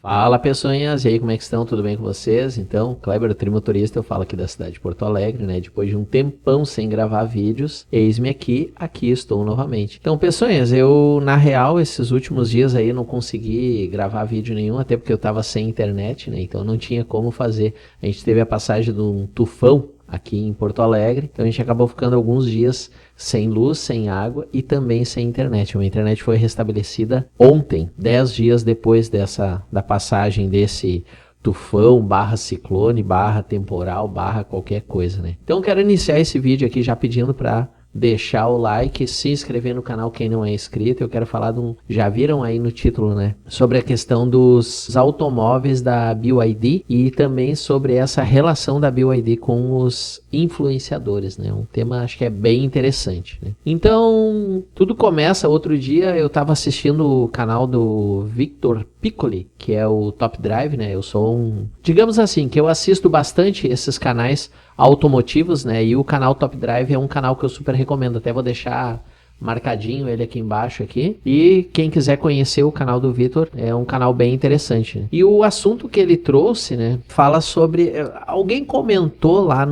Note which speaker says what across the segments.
Speaker 1: Fala pessoinhas, e aí como é que estão? Tudo bem com vocês? Então, Kleber, o Trimotorista, eu falo aqui da cidade de Porto Alegre, né? Depois de um tempão sem gravar vídeos, eis-me aqui estou novamente. Então, pessoinhas, eu na real esses últimos dias aí não consegui gravar vídeo nenhum, até porque eu tava sem internet, né? Então não tinha como fazer. A gente teve a passagem de um tufão aqui em Porto Alegre, então a gente acabou ficando alguns dias sem luz, sem água e também sem internet. A internet foi restabelecida ontem, 10 dias depois da passagem desse tufão, barra ciclone, barra temporal, barra qualquer coisa, né? Então quero iniciar esse vídeo aqui já pedindo para deixar o like, se inscrever no canal quem não é inscrito. Eu quero falar já viram aí no título, né, sobre a questão dos automóveis da BYD e também sobre essa relação da BYD com os influenciadores, né, um tema acho que é bem interessante, né? Então, tudo começa, outro dia eu estava assistindo o canal do Victor Piccoli, que é o Top Drive, né, eu sou digamos assim, que eu assisto bastante esses canais automotivos, né? E o canal Top Drive é um canal que eu super recomendo. Até vou deixar marcadinho ele aqui embaixo aqui. E quem quiser conhecer o canal do Vitor, é um canal bem interessante, né? E o assunto que ele trouxe, né, fala sobre alguém comentou lá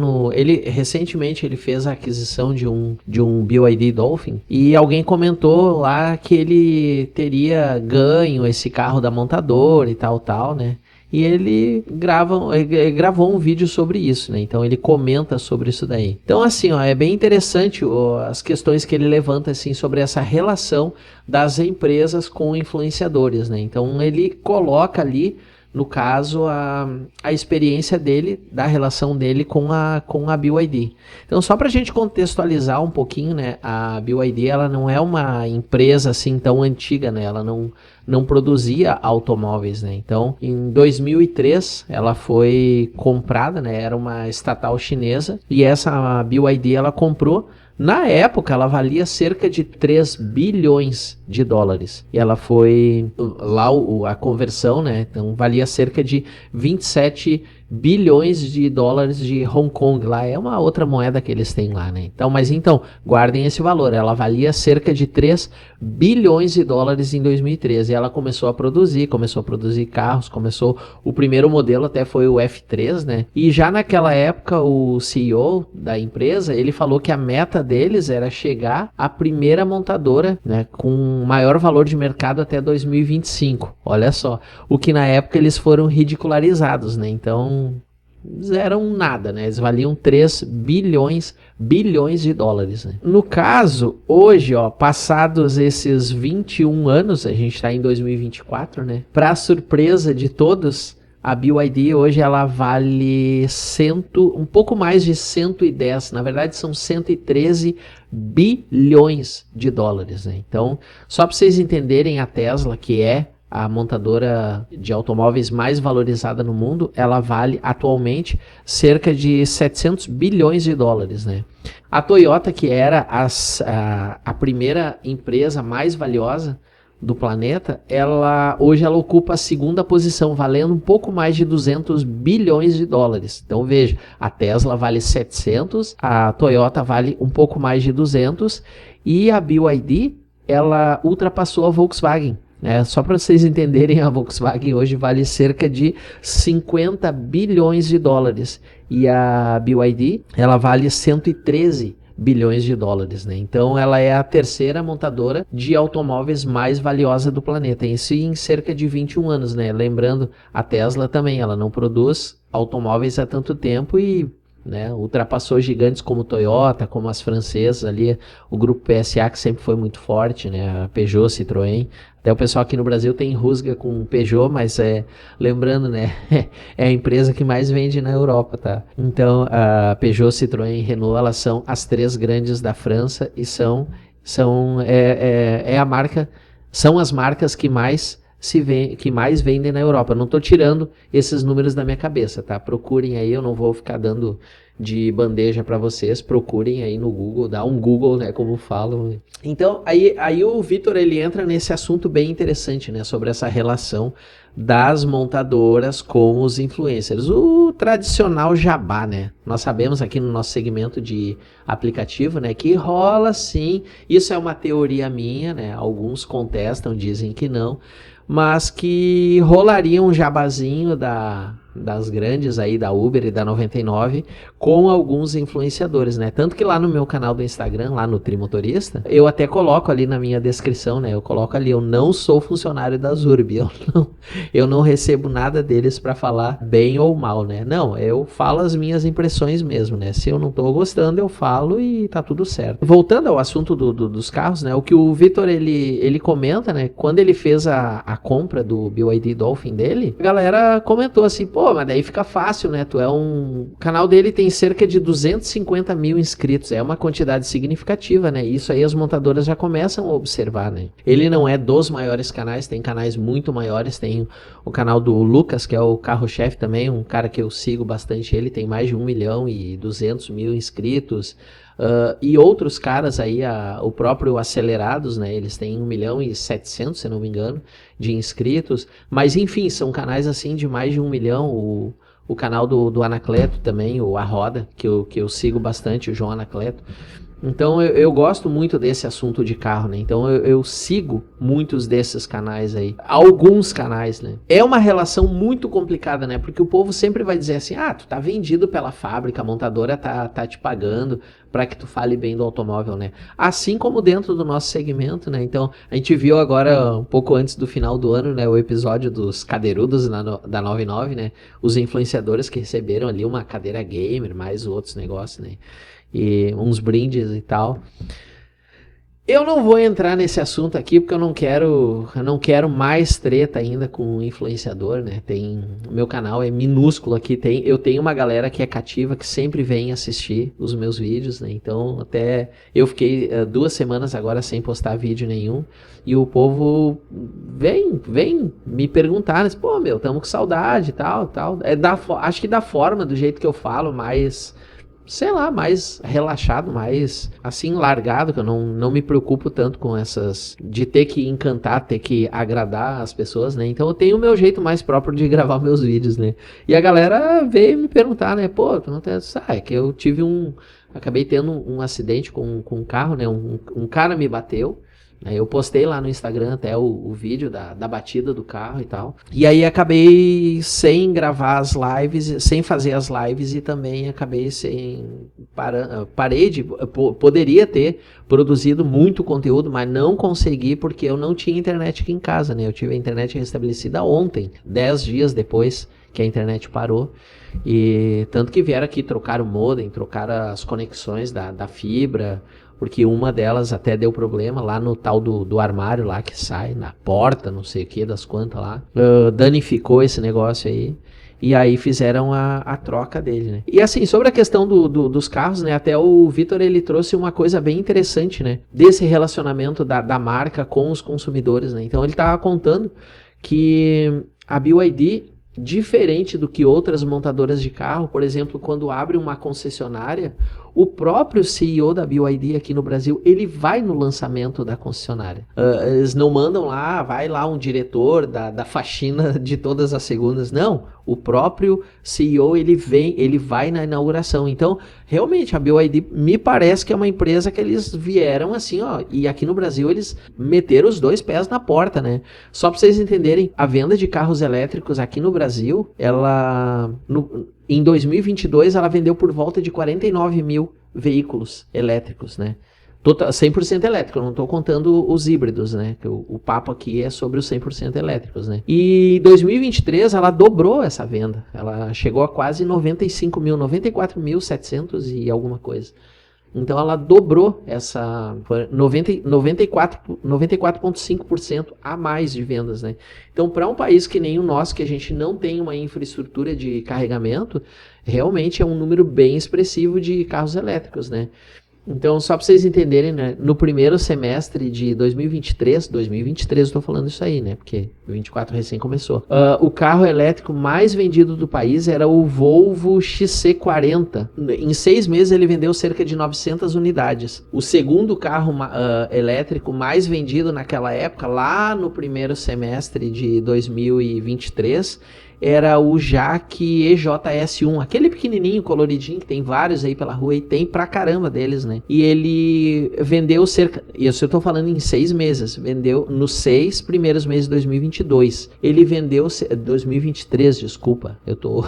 Speaker 1: recentemente ele fez a aquisição de um BYD Dolphin e alguém comentou lá que ele teria ganho esse carro da montadora e tal, né? E ele gravou um vídeo sobre isso, né? Então ele comenta sobre isso daí. Então assim, ó, é bem interessante as questões que ele levanta assim sobre essa relação das empresas com influenciadores, né? Então ele coloca ali, no caso, a experiência dele, da relação dele com a BYD. Então, só para a gente contextualizar um pouquinho, né, a BYD ela não é uma empresa assim tão antiga, né, ela não produzia automóveis, né. Então, em 2003, ela foi comprada, né, era uma estatal chinesa, e essa BYD ela comprou. Na época, ela valia cerca de 3 bilhões de dólares. E ela foi lá a conversão, né? Então valia cerca de 27 bilhões de dólares de Hong Kong. Lá é uma outra moeda que eles têm lá, né? Então, guardem esse valor. Ela valia cerca de 3 bilhões de dólares em 2013. E ela começou a produzir carros, o primeiro modelo até foi o F3, né? E já naquela época, o CEO da empresa, ele falou que a meta deles era chegar à primeira montadora, né, com maior valor de mercado até 2025. Olha só, o que na época eles foram ridicularizados, né? Então, eles eram nada, né? Eles valiam 3 bilhões de dólares, né? No caso, hoje, ó, passados esses 21 anos, a gente está em 2024, né? Para surpresa de todos, a BYD hoje ela vale um pouco mais de 110, na verdade são 113 bilhões de dólares, né? Então, só para vocês entenderem, a Tesla, que é a montadora de automóveis mais valorizada no mundo, ela vale atualmente cerca de 700 bilhões de dólares, né? A Toyota, que era a primeira empresa mais valiosa do planeta, hoje ela ocupa a segunda posição, valendo um pouco mais de 200 bilhões de dólares. Então veja, a Tesla vale 700, a Toyota vale um pouco mais de 200 e a BYD ela ultrapassou a Volkswagen. Só para vocês entenderem, a Volkswagen hoje vale cerca de 50 bilhões de dólares e a BYD ela vale 113 bilhões de dólares, né? Então ela é a terceira montadora de automóveis mais valiosa do planeta, isso em cerca de 21 anos, né? Lembrando, a Tesla também, ela não produz automóveis há tanto tempo e, né, ultrapassou gigantes como Toyota, como as francesas ali, o grupo PSA que sempre foi muito forte, né? A Peugeot, Citroën. Até o pessoal aqui no Brasil tem rusga com Peugeot, mas lembrando, né, é a empresa que mais vende na Europa, tá? Então, a Peugeot, Citroën e Renault, elas são as três grandes da França e são as marcas que mais vendem na Europa. Eu não estou tirando esses números da minha cabeça, tá? Procurem aí, eu não vou ficar dando de bandeja para vocês, procurem aí no Google, dá um Google, né, como falam. Então, aí o Vitor, ele entra nesse assunto bem interessante, né, sobre essa relação das montadoras com os influencers. O tradicional jabá, né? Nós sabemos aqui no nosso segmento de aplicativo, né, que rola sim. Isso é uma teoria minha, né? Alguns contestam, dizem que não, mas que rolaria um jabazinho das grandes aí, da Uber e da 99, com alguns influenciadores, né? Tanto que lá no meu canal do Instagram, lá no Trimotorista, eu até coloco ali na minha descrição, né? Eu coloco ali, eu não sou funcionário da Zurb, eu não recebo nada deles para falar bem ou mal, né? Não, eu falo as minhas impressões mesmo, né? Se eu não tô gostando, eu falo e tá tudo certo. Voltando ao assunto dos carros, né? O que o Vitor, ele comenta, né? Quando ele fez a compra do BYD Dolphin dele, a galera comentou assim, pô, mas daí fica fácil, né? O canal dele tem cerca de 250 mil inscritos, é uma quantidade significativa, né? Isso aí as montadoras já começam a observar, né? Ele não é dos maiores canais, tem canais muito maiores, tem o canal do Lucas, que é o carro-chefe também, um cara que eu sigo bastante, ele tem mais de 1.200.000 inscritos. E outros caras aí, o próprio Acelerados, né? Eles têm 1.700.000, se não me engano, de inscritos. Mas enfim, são canais assim de mais de 1 milhão. O canal do Anacleto também, o A Roda, que eu sigo bastante, o João Anacleto. Então eu gosto muito desse assunto de carro, né? Então eu sigo muitos desses canais aí. Alguns canais, né? É uma relação muito complicada, né? Porque o povo sempre vai dizer assim, tu tá vendido pela fábrica, a montadora tá te pagando para que tu fale bem do automóvel, né? Assim como dentro do nosso segmento, né? Então a gente viu agora, um pouco antes do final do ano, né? O episódio dos cadeirudos da 99, né? Os influenciadores que receberam ali uma cadeira gamer, mais outros negócios, né? E uns brindes e tal. Eu não vou entrar nesse assunto aqui porque eu não quero mais treta ainda com o influenciador, né? O meu canal é minúsculo aqui, eu tenho uma galera que é cativa, que sempre vem assistir os meus vídeos, né? Então até eu fiquei 2 semanas agora sem postar vídeo nenhum e o povo vem me perguntar, né? Pô, tamo com saudade e tal. Acho que da forma, do jeito que eu falo, mais... sei lá, mais relaxado, mais assim, largado, que eu não me preocupo tanto com essas, de ter que encantar, ter que agradar as pessoas, né? Então eu tenho o meu jeito mais próprio de gravar meus vídeos, né? E a galera veio me perguntar, né? Pô, tu não tem... é que eu acabei tendo um acidente com um carro, né? Um cara me bateu. Eu postei lá no Instagram até o vídeo da batida do carro e tal. E aí acabei sem gravar as lives, sem fazer as lives e também acabei poderia ter produzido muito conteúdo, mas não consegui porque eu não tinha internet aqui em casa, né? Eu tive a internet restabelecida ontem, 10 dias depois que a internet parou. E tanto que vieram aqui trocar o modem, trocar as conexões da fibra, porque uma delas até deu problema lá no tal do armário lá que sai, na porta, não sei o que, das quantas lá. Danificou esse negócio aí. E aí fizeram a troca dele, né? E assim, sobre a questão dos carros, né? Até o Vitor, ele trouxe uma coisa bem interessante, né? Desse relacionamento da marca com os consumidores, né? Então ele estava contando que a BYD, diferente do que outras montadoras de carro, por exemplo, quando abre uma concessionária, o próprio CEO da BYD aqui no Brasil, ele vai no lançamento da concessionária. Eles não mandam lá, vai lá um diretor da faxina de todas as segundas. Não, o próprio CEO, ele vai na inauguração. Então, realmente, a BYD me parece que é uma empresa que eles vieram assim, ó, e aqui no Brasil eles meteram os 2 pés na porta, né? Só para vocês entenderem, a venda de carros elétricos aqui no Brasil, em 2022, ela vendeu por volta de 49 mil veículos elétricos, né? 100% elétrico, eu não estou contando os híbridos, né? O papo aqui é sobre os 100% elétricos, né? E em 2023, ela dobrou essa venda. Ela chegou a quase 95 mil, 94.700 e alguma coisa. Então ela dobrou essa 94,5% a mais de vendas, né? Então, para um país que nem o nosso, que a gente não tem uma infraestrutura de carregamento, realmente é um número bem expressivo de carros elétricos, né? Então, só para vocês entenderem, né, no primeiro semestre de 2023 eu estou falando isso aí, né, porque 24 recém começou, o carro elétrico mais vendido do país era o Volvo XC40. Em 6 meses ele vendeu cerca de 900 unidades. O segundo carro elétrico mais vendido naquela época, lá no primeiro semestre de 2023, era o Jaque EJS1, aquele pequenininho, coloridinho, que tem vários aí pela rua e tem pra caramba deles, né? E ele vendeu cerca, isso eu tô falando em 6 meses, vendeu nos 6 primeiros meses de 2022. Ele vendeu, 2023, desculpa, eu tô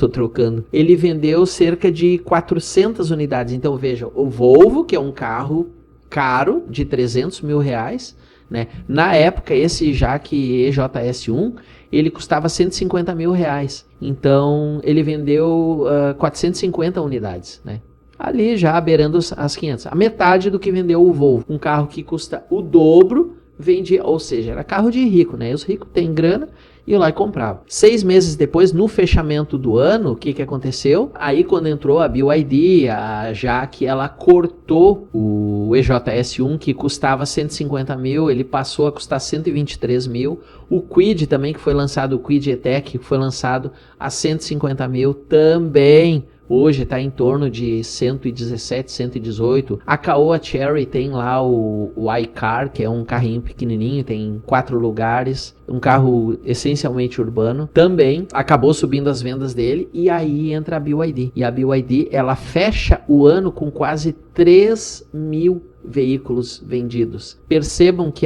Speaker 1: trocando. Ele vendeu cerca de 400 unidades. Então veja, o Volvo, que é um carro caro, de 300 mil reais, né? Na época, esse Jaque EJS1, ele custava 150 mil reais. Então, ele vendeu 450 unidades, né? Ali já beirando as 500. A metade do que vendeu o Volvo. Um carro que custa o dobro, vendia, ou seja, era carro de rico, né? Os ricos têm grana, iam lá e compravam. 6 meses depois, no fechamento do ano, o que aconteceu? Aí quando entrou a BYD, a Jaque, ela cortou o EJS1, que custava 150 mil, ele passou a custar 123 mil. O Kwid também, que foi lançado, o Kwid E-Tech, que foi lançado a 150 mil, também hoje está em torno de 117, 118. A Caoa Chery tem lá o iCar, que é um carrinho pequenininho, tem 4 lugares, um carro essencialmente urbano. Também acabou subindo as vendas dele, e aí entra a BYD. E a BYD, ela fecha o ano com quase 3 mil veículos vendidos. Percebam que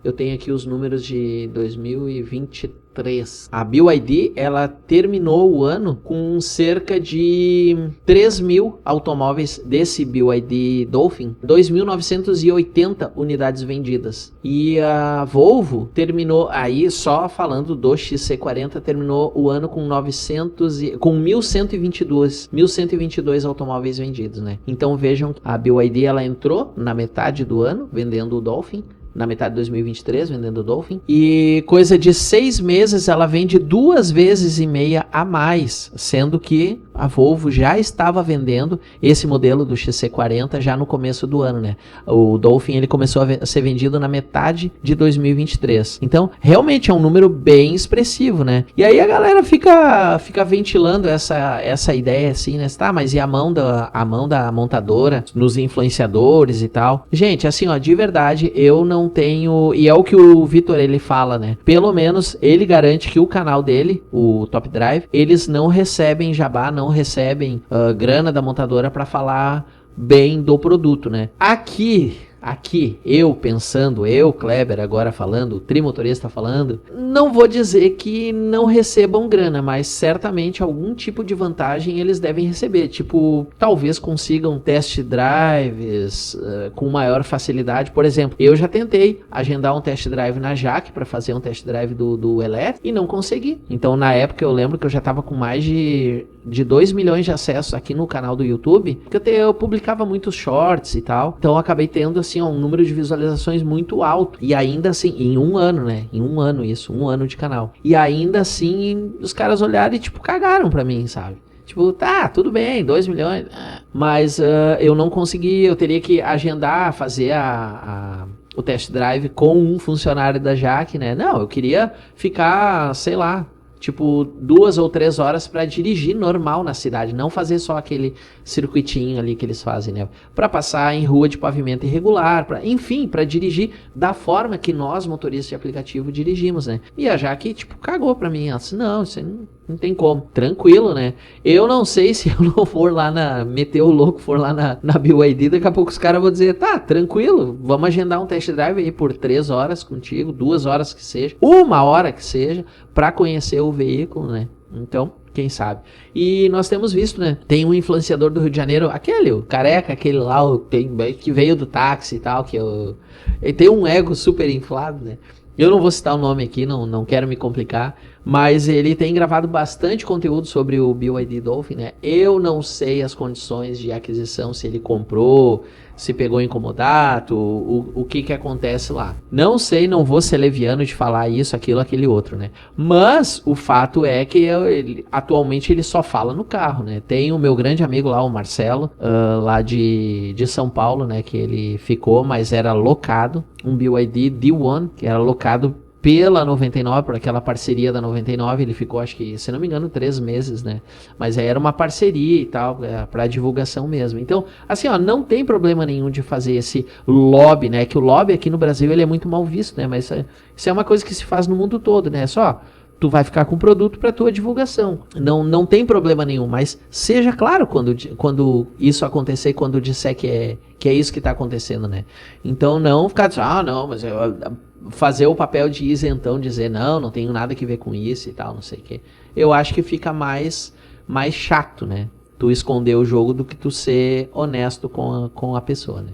Speaker 1: eu tenho aqui os números de 2023. A BYD, ela terminou o ano com cerca de 3 mil automóveis desse BYD Dolphin, 2.980 unidades vendidas. E a Volvo terminou, aí só falando do XC40, terminou o ano com 1.122 automóveis vendidos, né? Então vejam, a BYD, ela entrou na metade do ano vendendo o Dolphin, na metade de 2023, vendendo o Dolphin. E coisa de 6 meses, ela vende 2,5 vezes a mais, sendo que a Volvo já estava vendendo esse modelo do XC40 já no começo do ano, né? O Dolphin, ele começou a ser vendido na metade de 2023. Então, realmente é um número bem expressivo, né? E aí a galera fica ventilando essa ideia assim, né? Tá, mas e a mão da montadora nos influenciadores e tal? Gente, assim, ó, de verdade, eu não tenho, e é o que o Vitor, ele fala, né? Pelo menos ele garante que o canal dele, o Top Drive, eles não recebem jabá, não recebem grana da montadora para falar bem do produto, né? Aqui, eu pensando, Kleber agora falando, o trimotorista falando, não vou dizer que não recebam grana, mas certamente algum tipo de vantagem eles devem receber, tipo, talvez consigam test drives com maior facilidade. Por exemplo, eu já tentei agendar um test drive na Jaque para fazer um test drive do elétrico e não consegui. Então, na época, eu lembro que eu já estava com mais de 2 milhões de acessos aqui no canal do YouTube, porque eu publicava muitos shorts e tal, então eu acabei tendo assim um número de visualizações muito alto, e ainda assim, em um ano, né, um ano de canal, e ainda assim os caras olharam e tipo cagaram pra mim, sabe? Tipo, tá, tudo bem, 2 milhões, mas eu não consegui, eu teria que agendar, fazer o test drive com um funcionário da Jaque, né? Não, eu queria ficar, sei lá, tipo 2 ou 3 horas para dirigir normal na cidade, não fazer só aquele circuitinho ali que eles fazem, né? Para passar em rua de pavimento irregular, enfim, para dirigir da forma que nós, motoristas de aplicativo, dirigimos, né? E a Jaque, tipo, cagou para mim. Ela disse, não, isso aí não tem como. Tranquilo, né? Eu não sei se eu não for lá meter o louco, for lá na BYD, daqui a pouco os caras vão dizer, tá, tranquilo, vamos agendar um test drive aí por 3 horas contigo, 2 horas que seja, 1 hora que seja, para conhecer o veículo, né? Então, quem sabe. E nós temos visto, né? Tem um influenciador do Rio de Janeiro, o careca, aquele lá, que veio do táxi e tal, ele tem um ego super inflado, né? Eu não vou citar o nome aqui, não quero me complicar, Mas ele tem gravado bastante conteúdo sobre o BYD Dolphin, né? Eu não sei as condições de aquisição, se ele comprou, se pegou em comodato, o que acontece lá. Não sei, não vou ser leviano de falar isso, aquilo, aquele outro, né? Mas o fato é que atualmente ele só fala no carro, né? Tem o meu grande amigo lá, o Marcelo, lá de São Paulo, né? Que ele ficou, mas era locado, um BYD D1, que era locado pela 99, por aquela parceria da 99, ele ficou, acho que, se não me engano, 3 meses, né? Mas aí era uma parceria e tal, para divulgação mesmo. Então, assim, ó, não tem problema nenhum de fazer esse lobby, né? Que o lobby aqui no Brasil, ele é muito mal visto, né? Mas isso é uma coisa que se faz no mundo todo, né? Só tu vai ficar com o produto para tua divulgação. Não tem problema nenhum, mas seja claro quando isso acontecer, quando disser que é isso que está acontecendo, né? Então não ficar dizendo, não, mas fazer o papel de isentão, dizer não tenho nada que ver com isso e tal, não sei o quê. Eu acho que fica mais chato, né? Tu esconder o jogo do que tu ser honesto com a pessoa, né?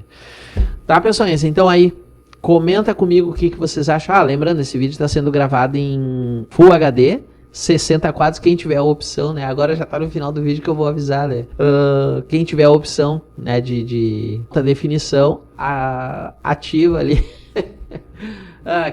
Speaker 1: Tá, pessoas? Então aí, comenta comigo o que vocês acham. Lembrando, esse vídeo está sendo gravado em Full HD, 60 quadros, quem tiver a opção, né? Agora já tá no final do vídeo que eu vou avisar, né? Quem tiver a opção, né, de alta definição, ativa ali.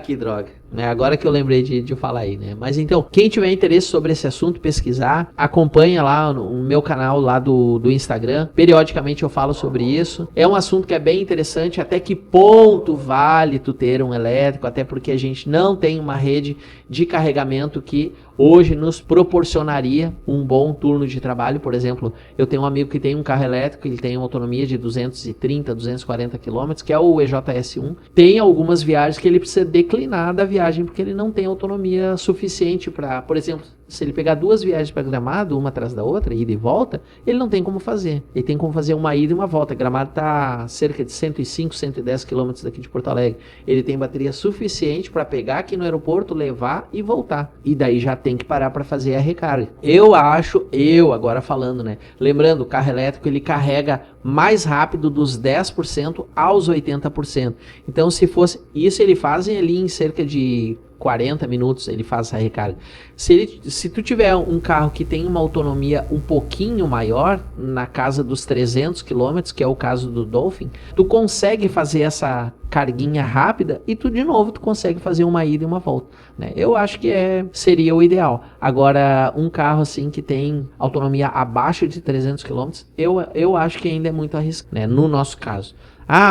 Speaker 1: Que droga, né? Agora que eu lembrei de falar aí, né? Mas então, quem tiver interesse sobre esse assunto, pesquisar, acompanha lá no meu canal lá do Instagram. Periodicamente eu falo sobre isso. É um assunto que é bem interessante, até que ponto vale tu ter um elétrico, até porque a gente não tem uma rede de carregamento que hoje nos proporcionaria um bom turno de trabalho. Por exemplo, eu tenho um amigo que tem um carro elétrico, ele tem uma autonomia de 230, 240 km, que é o EJS1. Tem algumas viagens que ele precisa declinar da viagem, porque ele não tem autonomia suficiente para, por exemplo, se ele pegar 2 viagens para Gramado, uma atrás da outra, ida e volta, ele não tem como fazer. Ele tem como fazer uma ida e uma volta. Gramado está cerca de 105, 110 quilômetros daqui de Porto Alegre. Ele tem bateria suficiente para pegar aqui no aeroporto, levar e voltar. E daí já tem que parar para fazer a recarga. Eu agora falando, né? Lembrando, o carro elétrico ele carrega mais rápido dos 10% aos 80%. Então, se fosse isso, ele faz ali em cerca de 40 minutos ele faz essa recarga. Se tu tiver um carro que tem uma autonomia um pouquinho maior, na casa dos 300 km, que é o caso do Dolphin, tu consegue fazer essa carguinha rápida e tu consegue fazer uma ida e uma volta, né? Eu acho que seria o ideal. Agora, um carro assim que tem autonomia abaixo de 300 km, eu acho que ainda é muito arriscado, né? No nosso caso.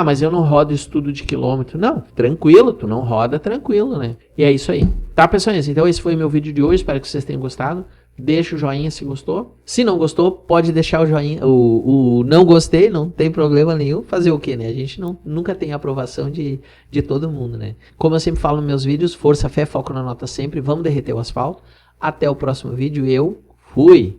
Speaker 1: Mas eu não rodo estudo de quilômetro. Não, tranquilo, tu não roda tranquilo, né? E é isso aí. Tá, pessoas? Então esse foi o meu vídeo de hoje, espero que vocês tenham gostado. Deixa o joinha se gostou. Se não gostou, pode deixar o joinha, o não gostei, não tem problema nenhum. Fazer o quê, né? A gente nunca tem aprovação de todo mundo, né? Como eu sempre falo nos meus vídeos, força, fé, foco na nota sempre. Vamos derreter o asfalto. Até o próximo vídeo. Eu fui!